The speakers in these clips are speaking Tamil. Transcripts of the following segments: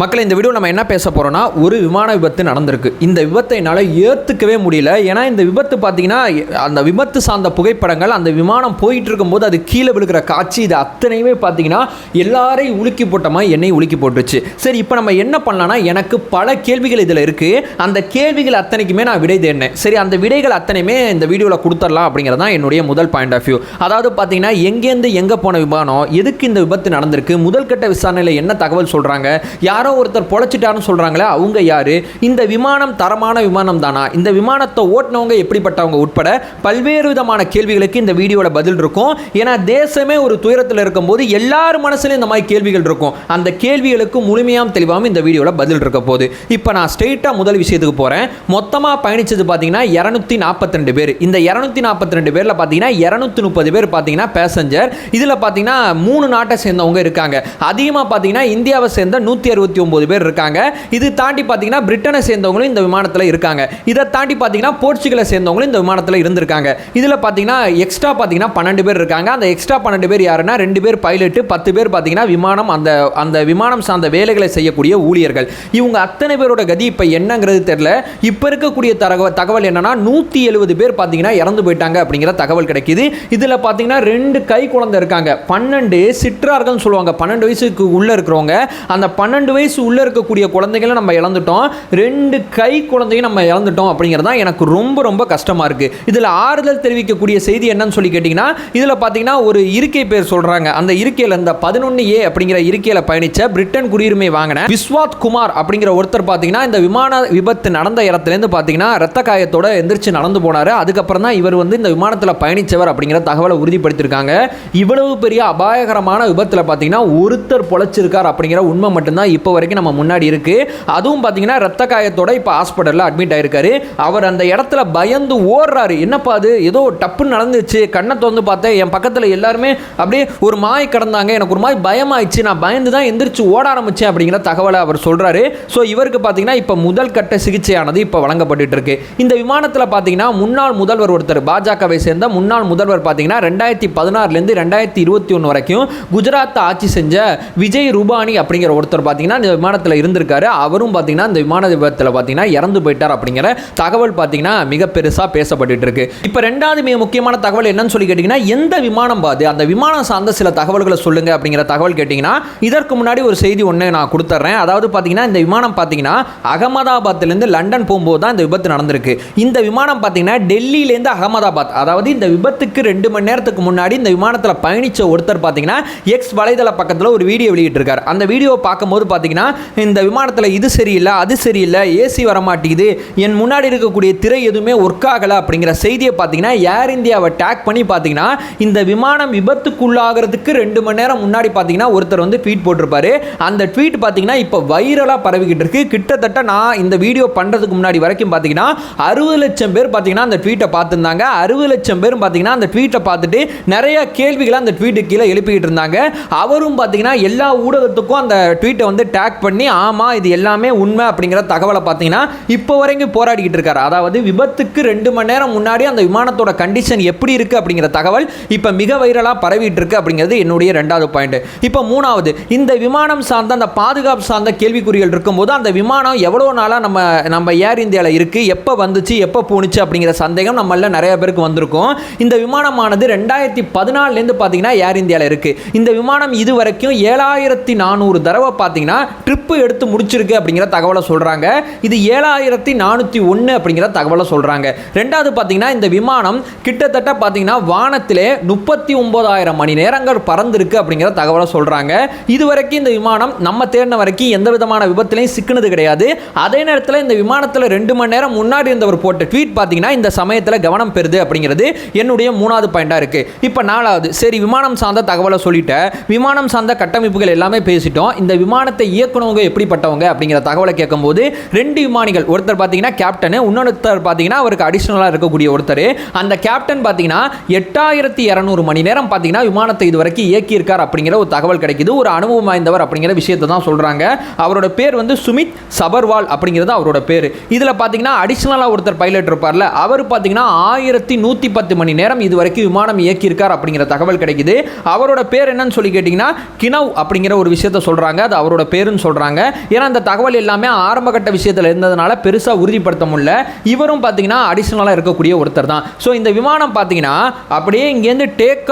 மக்களே, இந்த வீடியோ நம்ம என்ன பேச போகிறோம்னா, ஒரு விமான விபத்து நடந்திருக்கு. இந்த விபத்தை என்னால் ஏற்றுக்கவே முடியல. ஏன்னா இந்த விபத்து பார்த்தீங்கன்னா, அந்த விபத்து சார்ந்த புகைப்படங்கள், அந்த விமானம் போயிட்டு இருக்கும்போது அது கீழே விழுகிற காட்சி, இது அத்தனையுமே பார்த்தீங்கன்னா எல்லாரையும் உலுக்கி போட்டமா என்னை உலுக்கி போட்டுருச்சு. சரி, இப்போ நம்ம என்ன பண்ணலாம்னா, எனக்கு பல கேள்விகள் இதில் இருக்குது. அந்த கேள்விகள் அத்தனைக்குமே நான் விடை தேடினேன். சரி, அந்த விடைகள் அத்தனையுமே இந்த வீடியோவில் கொடுத்துடலாம் அப்படிங்கிறது தான் என்னுடைய முதல் பாயிண்ட் ஆஃப் வியூ. அதாவது பார்த்தீங்கன்னா, எங்கேருந்து எங்கே போன விமானம், எதுக்கு இந்த விபத்து நடந்திருக்கு, முதல் கட்ட விசாரணையில் என்ன தகவல் சொல்கிறாங்க, யாரோ ஒருத்தர் பொழைச்சிட்டாருன்னு சொல்கிறாங்களே அவங்க யாரு, இந்த விமானம் தரமான விமானம் தானா, இந்த விமானத்தை ஓட்டினவங்க எப்படிப்பட்டவங்க உட்பட பல்வேறு விதமான கேள்விகளுக்கு இந்த வீடியோவில் பதில் இருக்கும். ஏன்னா தேசமே ஒரு துயரத்தில் இருக்கும்போது எல்லார் மனசுலையும் இந்த மாதிரி கேள்விகள் இருக்கும். அந்த கேள்விகளுக்கு முழுமையாக தெளிவாகவும் இந்த வீடியோவில் பதில் இருக்க போகுது. இப்போ நான் ஸ்ட்ரெயிட்டாக முதல் விஷயத்துக்கு போகிறேன். மொத்தமாக பயணிச்சது பார்த்தீங்கன்னா 242 பேர். இந்த 242 பேரில் பார்த்தீங்கன்னா 230 பேர் பார்த்தீங்கன்னா பேசஞ்சர். இதில் பார்த்தீங்கன்னா 3 நாட்டை சேர்ந்தவங்க இருக்காங்க. அதிகமாக பார்த்தீங்கன்னா இந்தியாவை சேர்ந்த 169 பேர் இருக்காங்க. இது தாண்டி பார்த்தீங்கன்னா பிரிட்டனை சேர்ந்தவங்களும் இந்த விமானத்தில் இருக்காங்க. இதை தாண்டி பார்த்தீங்கன்னா போர்ச்சுகலை சேர்ந்தவங்களும் இந்த விமானத்தில் இருந்திருக்காங்க. இதில் பார்த்தீங்கன்னா எக்ஸ்ட்ரா பார்த்தீங்கன்னா 12 பேர் இருக்காங்க. அந்த எக்ஸ்ட்ரா 12 பேர் யாருன்னா 2 பேர் பைலட், 10 பேர் பார்த்தீங்கன்னா விமானம் அந்த விமானம் சார்ந்த வேலைகளை செய்யக்கூடிய ஊழியர்கள். இவங்க அத்தனை பேரோட கதி இப்போ என்னங்கிறது தெரியல. இப்போ இருக்கக்கூடிய தகவல் என்னன்னா 170 பேர் பார்த்தீங்கன்னா இறந்து போயிட்டாங்க அப்படிங்கிற தகவல் கிடைக்குது. இதில் பார்த்தீங்கன்னா 2 கை குழந்தை இருக்காங்க. 12 சிற்றார்கள் சொல்லுவாங்க. 12 வயசுக்கு உள்ள இருக்கிறவங்க, அந்த 12 வயசு உள்ள இருக்கக்கூடிய குழந்தைகளை நம்ம இழந்துட்டோம். 2 கை குழந்தையும் நம்ம இழந்துட்டோம் அப்படிங்கிறதா எனக்கு ரொம்ப ரொம்ப கஷ்டமா இருக்கு. இதில் ஆறுதல் தெரிவிக்கக்கூடிய செய்தி என்னன்னு சொல்லி கேட்டீங்கன்னா, இதில் பார்த்தீங்கன்னா ஒரு இருக்கை பேர் சொல்றாங்க. அந்த இருக்கையில் இந்த 11A அப்படிங்கிற இருக்கையில் பயணிச்ச பிரிட்டன் குடியுரிமை வாங்கின விஸ்வாத் குமார் அப்படிங்கிற ஒருத்தர் பார்த்தீங்கன்னா இந்த விமான விபத்து நடந்த இடத்துலேருந்து பார்த்தீங்கன்னா ரத்த காயத்தோட எந்திரிச்சு நடந்து போனாரு. அதுக்கப்புறம் தான் இவர் வந்து இந்த விமானத்தில் பயணிச்சவர் அப்படிங்கிற தகவலை உறுதிப்படுத்தியிருக்காங்க. இவ்வளவு பெரிய அபாயகரமான விபத்தில் பார்த்தீங்கன்னா ஒருத்தர் பொழைச்சிருக்கார் அப்படிங்கிற உண்மை மட்டும்தான் இப்போ வரைக்கும் நம்ம முன்னாடி இருக்கு. அதுவும் பார்த்தீங்கன்னா ரத்த காயத்தோட இப்போ ஹாஸ்பிட்டலில் அட்மிட் ஆயிருக்காரு. அவர் அந்த இடத்துல பயந்து ஓடுறாரு. என்னப்பா அது, ஏதோ டப்புன்னு நடந்துச்சு, கண்ணை திறந்து பார்த்தேன், என் பக்கத்தில் எல்லாருமே அப்படியே ஒரு மாய் கடந்தாங்க, எனக்கு ஒரு மாதிரி பயமாயிடுச்சு, நான் பயந்து தான் எந்திரிச்சு ஓட ஆரம்பிச்சேன் அப்படிங்கிற தகவலை அவர் சொல்றாரு. ஸோ இவருக்கு பார்த்தீங்கன்னா இப்போ முதல் கட்ட சிகிச்சையானது இப்போ வழங்கப்பட்டு இருக்கு. இந்த விமானத்தில் பார்த்தீங்கன்னா முன்னாள் முதல்வர் ஒருத்தர், பாஜகவை சேர்ந்த முன்னாள் முதல்வர் பார்த்தீங்கன்னா 2016 2021 வரைக்கும் குஜராத் ஆட்சி செஞ்ச விஜய் ரூபானி அப்படிங்கிற ஒருத்தர் பார்த்தீங்கன்னா இந்த விமானத்தில் இருந்திருக்காரு. அவரும் பார்த்தீங்கன்னா இந்த விமான விபத்தில் பார்த்தீங்கன்னா இறந்து போயிட்டார் அப்படிங்கிற தகவல் பார்த்தீங்கன்னா மிக பெருசாக பேசப்பட்டு இருக்கு. இப்போ ரெண்டாவது மிக முக்கியமான தகவல் என்னன்னு சொல்லி கேட்டீங்கன்னா, எந்த விமானம் பாது, அந்த விமானம் சார்ந்த சில தகவல்களை சொல்லுங்க அப்படிங்கிற தகவல் கேட்டீங்கன்னா, இதற்கு முன்னாடி ஒரு செய்தி ஒன்று நான் கொடுத்துட்றேன். அதாவது பார்த்தீங்கன்னா இந்த விமானம் பார்த்தீங்கன்னா அகமதாபாத்திலேருந்து லண்டன் போகும்போது தான் இந்த விபத்து நடந்திருக்கு. இந்த விமானம் பார்த்தீங்கன்னா டெல்லியிலேருந்து அகமதாபாத், அதாவது இந்த விபத்துக்கு 2 மணி நேரத்துக்கு முன்னாடி இந்த விமானத்தில் பயணிச்ச ஒருத்தர் பார்த்தீங்கன்னா எக்ஸ் வலைதள பக்கத்தில் ஒரு வீடியோ வெளியிட்டிருக்காரு. அந்த வீடியோ பார்க்கும்போது பார்த்தீங்கன்னா இந்த விமானத்தில் இது சரியில்லை, அது சரியில்லை, ஏசி வரமாட்டேங்குது, என் முன்னாடி இருக்கக்கூடிய திரை எதுவுமே ஒர்க் ஆகலை அப்படிங்கிற செய்தியை பார்த்தீங்கன்னா ஏர் இந்தியாவை டேக் பண்ணி பார்த்தீங்கன்னா இந்த விமானம் விபத்துக்குள்ளாகிறதுக்கு 2 மணி நேரம் முன்னாடி பார்த்தீங்கன்னா ஒருத்தர் வந்து ட்வீட் போட்டிருப்பாரு. அந்த ட்வீட் பார்த்தீங்கன்னா இப்போ வைரலாக பரவிக்கிட்டு இருக்கு. கிட்டத்தட்ட நான் இந்த வீடியோ பண்ணுறதுக்கு முன்னாடி வரைக்கும் பார்த்தீங்கன்னா 60 லட்சம் பேர் பார்த்தீங்கன்னா அந்த ட்வீட்டை பார்த்துருந்தாங்க. 60 லட்சம் பேரும் பார்த்தீங்கன்னா அந்த ட்வீட்டை பார்த்துட்டு நிறைய கேள்விகளை அந்த ட்வீட்டுக்கு கீழே எழுப்பிக்கிட்டு இருந்தாங்க. அவரும் பார்த்தீங்கன்னா எல்லா ஊடகத்துக்கும் அந்த ட்வீட்டை வந்து டேக் பண்ணி ஆமாம் இது எல்லாமே உண்மை அப்படிங்கிற தகவலை பார்த்தீங்கன்னா இப்போ வரைக்கும் போராடிக்கிட்டு இருக்காரு. அதாவது விபத்துக்கு 2 மணி நேரம் முன்னாடி அந்த விமானத்தோட கண்டிஷன் எப்படி இருக்கு அப்படிங்கிற தகவல் இப்போ மிக வைரலாக பரவிட்டு இருக்கு அப்படிங்கிறது என்னுடைய ரெண்டாவது பாயிண்ட். இப்போ மூணாவது, இந்த விமானம் சார்ந்த அந்த பாதுகாப்பு சார்ந்த கேள்விக்குறிகள் இருக்கும்போது அந்த விமானம் எவ்வளோ நாளாக நம்ம ஏர் இந்தியாவில் இருக்கு, எப்போ வந்துச்சு, எப்போ போணுச்சு அப்படிங்கிற சந்தேகம் நம்மள நிறைய பேருக்கு வந்திருக்கும். இந்த விமானமானது 2014 பார்த்தீங்கன்னா ஏர் இந்தியாவில் இருக்கு. இந்த விமானம் இது வரைக்கும் 7400 தடவை பார்த்தீங்கன்னா ட்ரிப்பு எடுத்து முடிச்சிருக்கு அப்படிங்கிற தகவலை சொல்றாங்க. இது 7401 அப்படிங்கிற தகவலை சொல்றாங்க. ரெண்டாவது பார்த்தீங்கன்னா இந்த விமானம் கிட்டத்தட்ட பார்த்தீங்கன்னா வானத்திலே 39,000 மணி நேரங்கள் பறந்திருக்கு அப்படிங்கிற தகவலை சொல்றாங்க. இதுவரைக்கும் இந்த விமானம் நம்ம தேடின வரைக்கும் எந்த விதமான விபத்திலையும் சிக்கினது கிடையாது. அதே நேரத்தில் இந்த விமானத்தில் 2 மணி நேரம் முன்னாடி இருந்தவர் போட்ட ட்வீட் பார்த்தீங்கன்னா இந்த சமயத்தில் கவனம் பெறுது அப்படிங்கிறது என்னுடைய மூணாவது பாயிண்டா இருக்கு. இப்போ நாலாவது, சரி விமானம் சார்ந்த தகவலை சொல்லிட்டேன், விமானம் சார்ந்த கட்டமைப்புகள் எல்லாமே பேசிட்டோம், இந்த விமானத்தை இயக்குனவங்க எப்படிப்பட்டவங்க அப்படிங்கிற தகவலை கேட்கும்போது 2 விமானிகள், ஒருத்தர் பார்த்தீங்கன்னா கேப்டன், இன்னொருத்தர் பார்த்தீங்கன்னா அவருக்கு அடிஷனலாக இருக்கக்கூடிய ஒருத்தர். அந்த கேப்டன் பார்த்தீங்கன்னா 8200 மணி நேரம் பார்த்தீங்கன்னா விமானத்தை இதுவரைக்கும் இயக்கியிருக்கார் அப்படிங்கிற ஒரு தகவல் கிடைக்குது. ஒரு அனுபவம் வாய்ந்தவர் அப்படிங்கிற விஷயத்தை தான் சொல்றாங்க. அவரோட பேர் வந்து சுமித் சபர்வால் அப்படிங்கிறது அவரோட பேர். இதில் பார்த்தீங்கன்னா அடிஷனலாக ஒருத்தர் பைலட் இருப்பார்ல, அவர் பார்த்தீங்கன்னா 1110 மணி நேரம் இதுவரைக்கும் விமானம் இயக்கியிருக்கார் அப்படிங்கிற தகவல் கிடைக்குது. அவரோட பேர் என்னன்னு சொல்லி கேட்டிங்கன்னா கினவ் அப்படிங்கிற ஒரு விஷயத்தை சொல்றாங்க. அது அவரோட பேர் ஃபெயிலியர்னு சொல்கிறாங்க. ஏன்னா அந்த தகவல் எல்லாமே ஆரம்ப கட்ட விஷயத்தில் இருந்ததுனால பெருசாக உறுதிப்படுத்த முடியல. இவரும் பார்த்தீங்கன்னா அடிஷ்னலாக இருக்கக்கூடிய ஒருத்தர் தான். ஸோ இந்த விமானம் பார்த்தீங்கன்னா அப்படியே இங்கேருந்து டேக்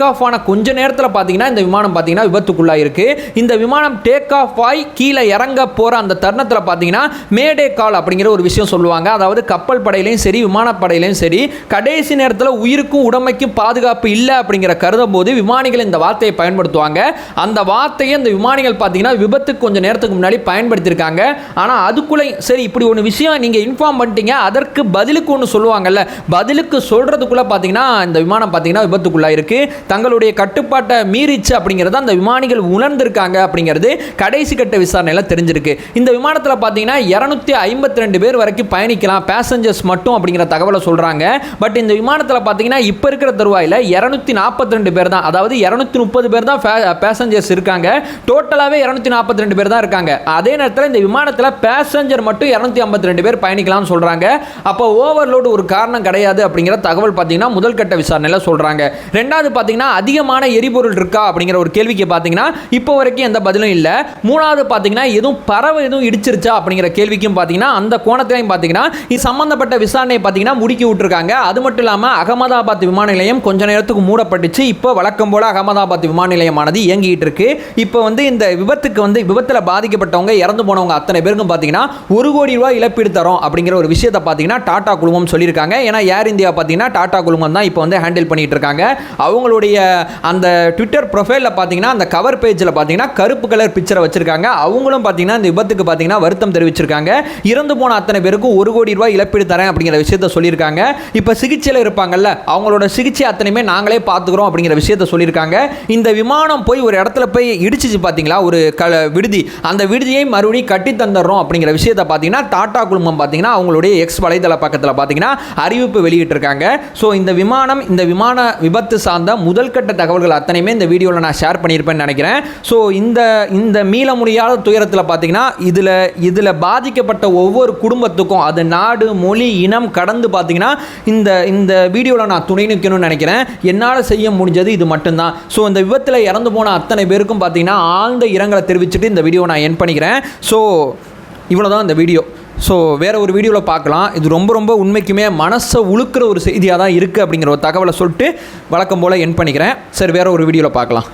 ஆஃப் ஆன கொஞ்ச நேரத்தில் பார்த்தீங்கன்னா இந்த விமானம் பார்த்தீங்கன்னா விபத்துக்குள்ளாயிருக்கு. இந்த விமானம் டேக் ஆஃப் ஆகி கீழே இறங்க போகிற அந்த தருணத்தில் பார்த்தீங்கன்னா மேடே கால் அப்படிங்கிற ஒரு விஷயம் சொல்லுவாங்க. அதாவது கப்பல் படையிலையும் சரி விமானப்படையிலையும் சரி கடைசி நேரத்தில் உயிருக்கும் உடமைக்கும் பாதுகாப்பு இல்லை அப்படிங்கிற கருதும் போது விமானிகள் இந்த வார்த்தையை பயன்படுத்துவாங்க. அந்த வார்த்தையை இந்த விமானிகள் பார்த்தீங்கன்னா விபத்துக்கு கொஞ்சம் நேரத்துக்கு முன்னாடி பயன்படுத்தியிருக்காங்க. ஆனால் அதுக்குள்ளே சரி இப்படி ஒன்று விஷயம் நீங்கள் இன்ஃபார்ம் பண்ணிட்டீங்க, அதற்கு பதிலுக்கு ஒன்று சொல்லுவாங்கல்ல, பதிலுக்கு சொல்கிறதுக்குள்ளே பார்த்தீங்கன்னா இந்த விமானம் பார்த்தீங்கன்னா விபத்துக்குள்ளாக இருக்குது. தங்களுடைய கட்டுப்பாட்டை மீறிச்சு அப்படிங்கிறத அந்த விமானிகள் உணர்ந்திருக்காங்க அப்படிங்கிறது கடைசி கட்ட விசாரணையில் தெரிஞ்சிருக்கு. இந்த விமானத்தில் பார்த்தீங்கன்னா 252 பேர் வரைக்கும் பயணிக்கலாம் பேசஞ்சர்ஸ் மட்டும் அப்படிங்கிற தகவலை சொல்கிறாங்க. பட் இந்த விமானத்தில் பார்த்தீங்கன்னா இப்போ இருக்கிற தருவாயில் 242 பேர் தான், அதாவது 230 பேர் தான் பேசஞ்சர்ஸ் இருக்காங்க. டோட்டலாகவே 242 பேர் தான் இருக்காங்க. அதே நேரத்தில் இந்த விமானத்தில் பேசஞ்சர் மட்டும் 252 பேர் பயணிக்கலாம்னு சொல்கிறாங்க. அப்போ ஓவர்லோடு ஒரு காரணம் கிடையாது அப்படிங்கிற தகவல் பார்த்தீங்கன்னா முதல் கட்ட விசாரணையில் சொல்கிறாங்க. ரெண்டாவது பார்த்தீங்கன்னா அதிகமான எரிபொருள் இருக்கா அப்படிங்கிற ஒரு கேள்விக்கு பார்த்தீங்கன்னா இப்போ வரைக்கும் எந்த பதிலும் இல்லை. மூணாவது பார்த்தீங்கன்னா எதுவும் பறவை எதுவும் இடிச்சிருச்சா அப்படிங்கிற கேள்விக்கும் பார்த்தீங்கன்னா அந்த கோணத்திலையும் பார்த்தீங்கன்னா இது சம்பந்தப்பட்ட விசாரணையை பார்த்தீங்கன்னா முடுக்கி விட்டுருக்காங்க. அது மட்டும் இல்லாமல் அகமதாபாத் விமான நிலையம் கொஞ்ச நேரத்துக்கு மூடப்பட்டுச்சு. இப்போ வழக்கம் போல அகமதாபாத் விமான நிலையமானது இயங்கிட்டு இருக்கு. இப்போ இந்த விபத்தில் பாதிக்கப்பட்டவங்க இறந்து போனவங்க அத்தனை பேருக்கும் பார்த்தீங்கன்னா 1 கோடி ரூபாய் இழப்பீடு தரோம் அப்படிங்கிற ஒரு விஷயத்தை பார்த்தீங்கன்னா டாடா குழுமம் சொல்லியிருக்காங்க. ஏன்னா ஏர் இந்தியா பார்த்தீங்கன்னா டாடா குழுமம் தான் இப்போ ஹேண்டில் பண்ணிட்டு இருக்காங்க. அவங்களுடைய அந்த ட்விட்டர் ப்ரொஃபைலில் பார்த்தீங்கன்னா அந்த கவர் பேஜில் பார்த்தீங்கன்னா கருப்பு கலர் பிக்சரை வச்சிருக்காங்க. அவங்களும் பார்த்தீங்கன்னா இந்த விபத்துக்கு பார்த்தீங்கன்னா வருத்தம் தெரிவிச்சிருக்காங்க. இறந்து போன அத்தனை பேருக்கும் 1 கோடி ரூபாய் இழப்பீடு தரேன் அப்படிங்கிற விஷயத்தை சொல்லியிருக்காங்க. இப்போ சிகிச்சையில் இருப்பாங்கல்ல, அவங்களோட சிகிச்சை அத்தனையுமே நாங்களே பார்த்துக்கிறோம் அப்படிங்கிற விஷயத்தை சொல்லியிருக்காங்க. இந்த விமானம் போய் ஒரு இடத்துல போய் இடிச்சிச்சு பார்த்தீங்களா, ஒரு விடுதி, அந்த விடுதியை மறுபடியும் கட்டி தந்துடுறோம் அப்படிங்கிற விஷயத்தை பார்த்தீங்கன்னா டாடா குழுமம் பார்த்தீங்கன்னா அவங்களுடைய எக்ஸ் வலைதள பக்கத்தில் பார்த்தீங்கன்னா அறிவிப்பு வெளியிட்டிருக்காங்க. ஸோ இந்த விமான விபத்து சார்ந்த முதல் கட்ட தகவல்கள் அத்தனையுமே இந்த வீடியோவில் நான் ஷேர் பண்ணியிருப்பேன்னு நினைக்கிறேன். ஸோ இந்த மீள முடியாத துயரத்தில் பார்த்தீங்கன்னா இதில் பாதிக்கப்பட்ட ஒவ்வொரு குடும்பத்துக்கும் அது நாடு மொழி இனம் கடந்து பார்த்தீங்கன்னா இந்த வீடியோவில் நான் துணை நிற்கணும்னு நினைக்கிறேன். என்னால் செய்ய முடிஞ்சது இது மட்டும்தான். ஸோ இந்த விபத்தில் இறந்து போன அத்தனை பேருக்கும் பார்த்தீங்கன்னா ஆழ்ந்த இரங்கலை தெரிவிச்சுட்டு இந்த வீடியோ நான் என் பண்ணிக்கிறேன். ஸோ இவ்வளோதான் இந்த வீடியோ. ஸோ வேறு ஒரு வீடியோவில் பார்க்கலாம். இது ரொம்ப உண்மைக்குமே மனசை உழுக்கிற ஒரு செய்தியாக தான் இருக்குது அப்படிங்கிற ஒரு தகவலை சொல்லிட்டு வழக்கம் போல் என் பண்ணிக்கிறேன். சரி, வேறு ஒரு வீடியோவில் பார்க்கலாம்.